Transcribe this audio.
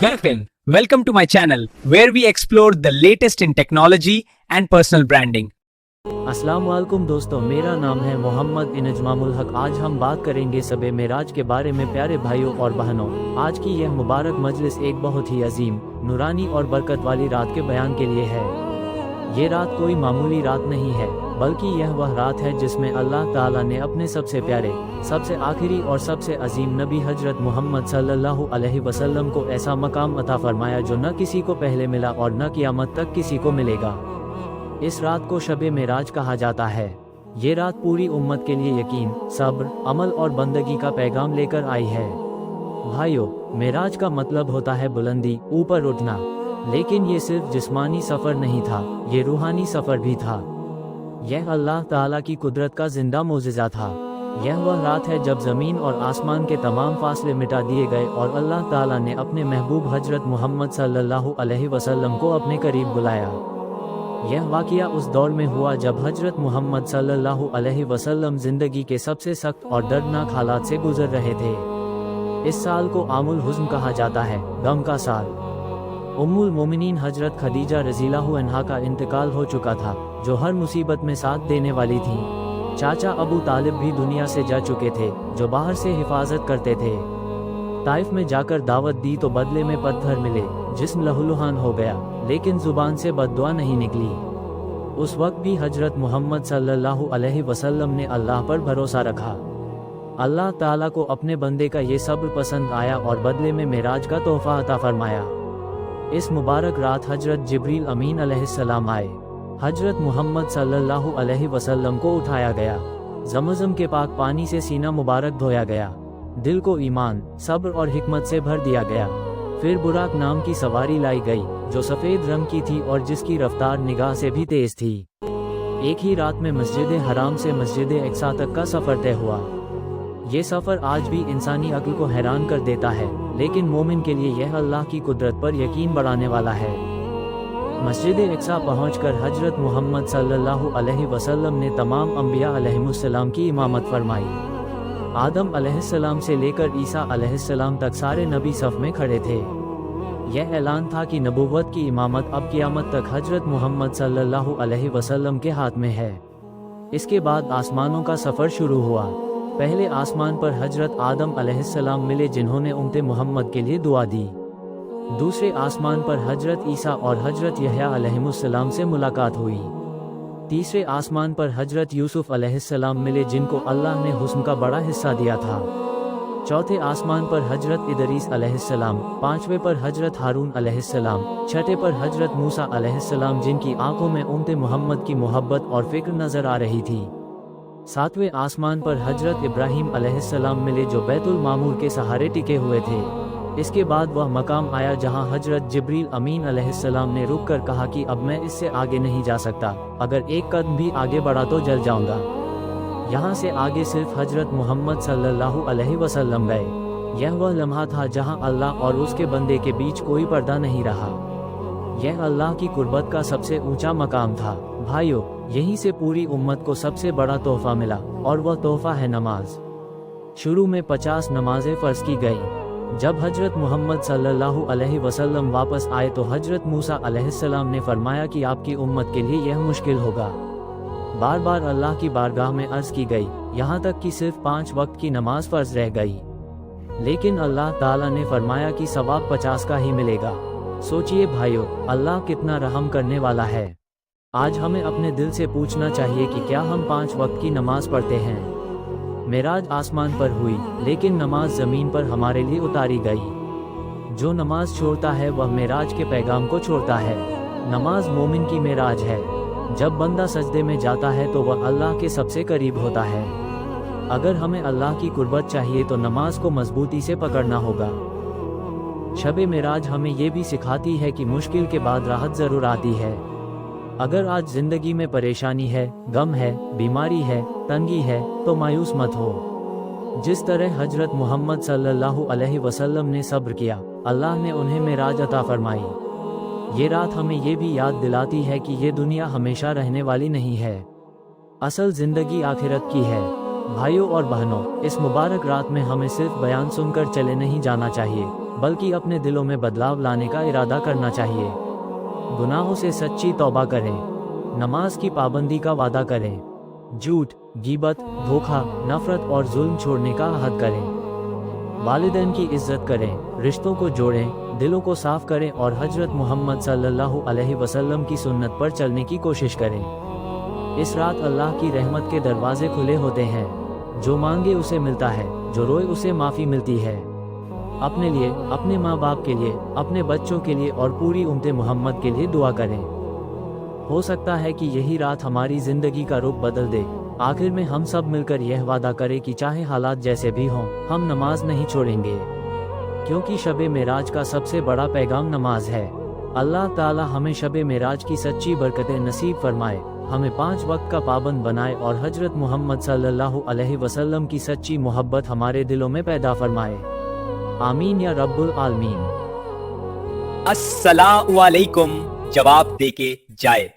Welcome to my channel where we explore the latest in technology and personal branding. अस्सलाम वालेकुम दोस्तों, मेरा नाम है मोहम्मद इनजमामुल हक। आज हम बात करेंगे शब मेराज के बारे में। प्यारे भाइयों और बहनों, आज की यह मुबारक मजलिस एक बहुत ही अजीम, नूरानी और बरकत वाली रात के बयान के लिए है। ये रात कोई मामूली रात नहीं है, बल्कि यह वह रात है जिसमें अल्लाह ताला ने अपने सबसे प्यारे, सबसे आखिरी और सबसे अजीम नबी हजरत मोहम्मद सल्लल्लाहु अलैहि वसल्लम को ऐसा मकाम अता फरमाया जो न किसी को पहले मिला और न क़यामत तक किसी को मिलेगा। इस रात को शब मेराज कहा जाता है। ये रात पूरी उम्मत के लिए यकीन, सब्र, अमल और बंदगी का पैगाम लेकर आई है। भाइयों, मेराज का मतलब होता है बुलंदी, ऊपर उठना। लेकिन ये सिर्फ जिस्मानी सफ़र नहीं था, ये रूहानी सफ़र भी था। यह अल्लाह ताला की कुदरत का जिंदा मोज़िज़ा था। यह वह रात है जब ज़मीन और आसमान के तमाम फासले मिटा दिए गए और अल्लाह ताला ने अपने महबूब हजरत मोहम्मद सल्लल्लाहु अलैहि वसल्लम को अपने करीब बुलाया। यह वाक़या उस दौर में हुआ जब हजरत मोहम्मद सल्लल्लाहु अलैहि वसल्लम ज़िंदगी के सबसे सख्त और दर्दनाक हालात से गुजर रहे थे। इस साल को आमुल हुज़्न कहा जाता है, गम का साल। उम्मुल मोमिनीन हजरत खदीजा रज़ियल्लाहु अन्हा का इंतकाल हो चुका था, जो हर मुसीबत में साथ देने वाली थीं। चाचा अबू तालिब भी दुनिया से जा चुके थे, जो बाहर से हिफाजत करते थे। ताइफ में जाकर दावत दी तो बदले में पत्थर मिले, जिस्म लहूलुहान हो गया, लेकिन जुबान से बद्दुआ नहीं निकली। उस वक्त भी हजरत मोहम्मद सल्लल्लाहु अलैहि वसल्लम ने अल्लाह पर भरोसा रखा। अल्लाह ताला को अपने बंदे का ये सब्र पसंद आया और बदले में मेराज का तोहफा अता फरमाया। इस मुबारक रात हजरत जिब्रील अमीन अलैहिस्सलाम आए। हजरत मोहम्मद सल्लल्लाहु अलैहि वसल्लम को उठाया गया, ज़मज़म के पाक पानी से सीना मुबारक धोया गया, दिल को ईमान, सब्र और हिकमत से भर दिया गया। फिर बुराक नाम की सवारी लाई गई, जो सफ़ेद रंग की थी और जिसकी रफ्तार निगाह से भी तेज थी। एक ही रात में मस्जिद हराम से मस्जिद अक्सा तक का सफ़र तय हुआ। ये सफ़र आज भी इंसानी अक्ल को हैरान कर देता है, लेकिन मोमिन के लिए यह अल्लाह की कुदरत पर यकीन बढ़ाने वाला है। मस्जिद अक्सा पहुंचकर हजरत मोहम्मद सल्लल्लाहु अलैहि वसल्लम ने तमाम अंबिया अलैहिमुस्सलाम की इमामत फरमाई। आदम अलैहिस्सलाम से लेकर ईसा अलैहिस्सलाम तक सारे नबी सफ़ में खड़े थे। यह ऐलान था कि नबूवत की इमामत अब क़यामत तक हजरत मोहम्मद सल्लल्लाहु अलैहि वसल्लम के हाथ में है। इसके बाद आसमानों का सफ़र शुरू हुआ। पहले आसमान पर हजरत आदम अलैहिस्सलाम मिले, जिन्होंने उम्मते मोहम्मद के लिए दुआ दी। दूसरे आसमान पर हजरत ईसा और हजरत यहया अलैहिमुस्सलाम से मुलाकात हुई। तीसरे आसमान पर हजरत यूसुफ अलैहिस्सलाम मिले, जिनको अल्लाह ने हुस्न का बड़ा हिस्सा दिया था। चौथे आसमान पर हजरत इदरीस अलैहिस्सलाम, पांचवें पर हजरत हारून अलैहिस्सलाम, छठे पर हजरत मूसा अलैहिस्सलाम, जिनकी आंखों में उम्मते मोहम्मद की मोहब्बत और फिक्र नजर आ रही थी। सातवें आसमान पर हजरत इब्राहीम अलैहिस्सलाम मिले, जो बैतुल मामूर के सहारे टिके हुए थे। इसके बाद वह मकाम आया जहां हजरत जिब्रील अमीन अलैहिस्सलाम ने रुक कर कहा कि अब मैं इससे आगे नहीं जा सकता, अगर एक कदम भी आगे बढ़ा तो जल जाऊंगा। यहाँ से आगे सिर्फ हजरत मोहम्मद सल्लल्लाहु अलैहि वसल्लम गए। यह वह लम्हा था जहां अल्लाह और उसके बंदे के बीच कोई पर्दा नहीं रहा। यह अल्लाह की कुर्बत का सबसे ऊंचा मकाम था। भाइयों, यहीं से पूरी उम्मत को सबसे बड़ा तोहफा मिला, और वह तोहफा है नमाज। शुरू में 50 नमाजें फ़र्ज की गई। जब हजरत मोहम्मद सल्लल्लाहु अलैहि वसल्लम वापस आए तो हजरत मूसा अलैहिस्सलाम ने फरमाया कि आपकी उम्मत के लिए यह मुश्किल होगा। बार बार अल्लाह की बारगाह में अर्ज़ की गई, यहाँ तक कि सिर्फ 5 वक्त की नमाज फ़र्ज रह गई। लेकिन अल्लाह ताला ने फरमाया कि सवाब 50 का ही मिलेगा। सोचिए भाइयों, अल्लाह कितना रहम करने वाला है। आज हमें अपने दिल से पूछना चाहिए कि क्या हम 5 वक्त की नमाज पढ़ते हैं। मेराज आसमान पर हुई, लेकिन नमाज ज़मीन पर हमारे लिए उतारी गई। जो नमाज छोड़ता है वह मेराज के पैगाम को छोड़ता है। नमाज मोमिन की मेराज है। जब बंदा सजदे में जाता है तो वह अल्लाह के सबसे करीब होता है। अगर हमें अल्लाह की कुर्बत चाहिए तो नमाज को मजबूती से पकड़ना होगा। शब मेराज हमें ये भी सिखाती है कि मुश्किल के बाद राहत ज़रूर आती है। अगर आज ज़िंदगी में परेशानी है, गम है, बीमारी है, तंगी है, तो मायूस मत हो। जिस तरह हजरत मोहम्मद सल्लल्लाहु अलैहि वसल्लम ने सब्र किया, अल्लाह ने उन्हें मेराज अता फरमाई। ये रात हमें ये भी याद दिलाती है कि ये दुनिया हमेशा रहने वाली नहीं है। असल ज़िंदगी आखिरत की है। भाइयों और बहनों, इस मुबारक रात में हमें सिर्फ बयान सुनकर चले नहीं जाना चाहिए, बल्कि अपने दिलों में बदलाव लाने का इरादा करना चाहिए। गुनाहों से सच्ची तौबा करें, नमाज की पाबंदी का वादा करें, झूठ, गीबत, धोखा, नफरत और जुल्म छोड़ने का अहद करें। वालिदैन की इज्जत करें, रिश्तों को जोड़ें, दिलों को साफ करें और हजरत मोहम्मद सल्लल्लाहु अलैहि वसल्लम की सुन्नत पर चलने की कोशिश करें। इस रात अल्लाह की रहमत के दरवाजे खुले होते हैं। जो मांगे उसे मिलता है, जो रोए उसे माफ़ी मिलती है। अपने लिए, अपने माँ बाप के लिए, अपने बच्चों के लिए और पूरी उम्मत मोहम्मद के लिए दुआ करें। हो सकता है कि यही रात हमारी ज़िंदगी का रुख बदल दे। आखिर में हम सब मिलकर यह वादा करें कि चाहे हालात जैसे भी हों, हम नमाज नहीं छोड़ेंगे, क्योंकि शब मेराज का सबसे बड़ा पैगाम नमाज है। अल्लाह ताला हमें शब मेराज की सच्ची बरकतें नसीब फरमाए, हमें 5 वक्त का पाबंद बनाए और हजरत मोहम्मद सल्लल्लाहु अलैहि वसल्लम की सच्ची मोहब्बत हमारे दिलों में पैदा फरमाए। आमीन या रब्बुल आलमीन। अस्सलामु अलैकुम जवाब देके जाए।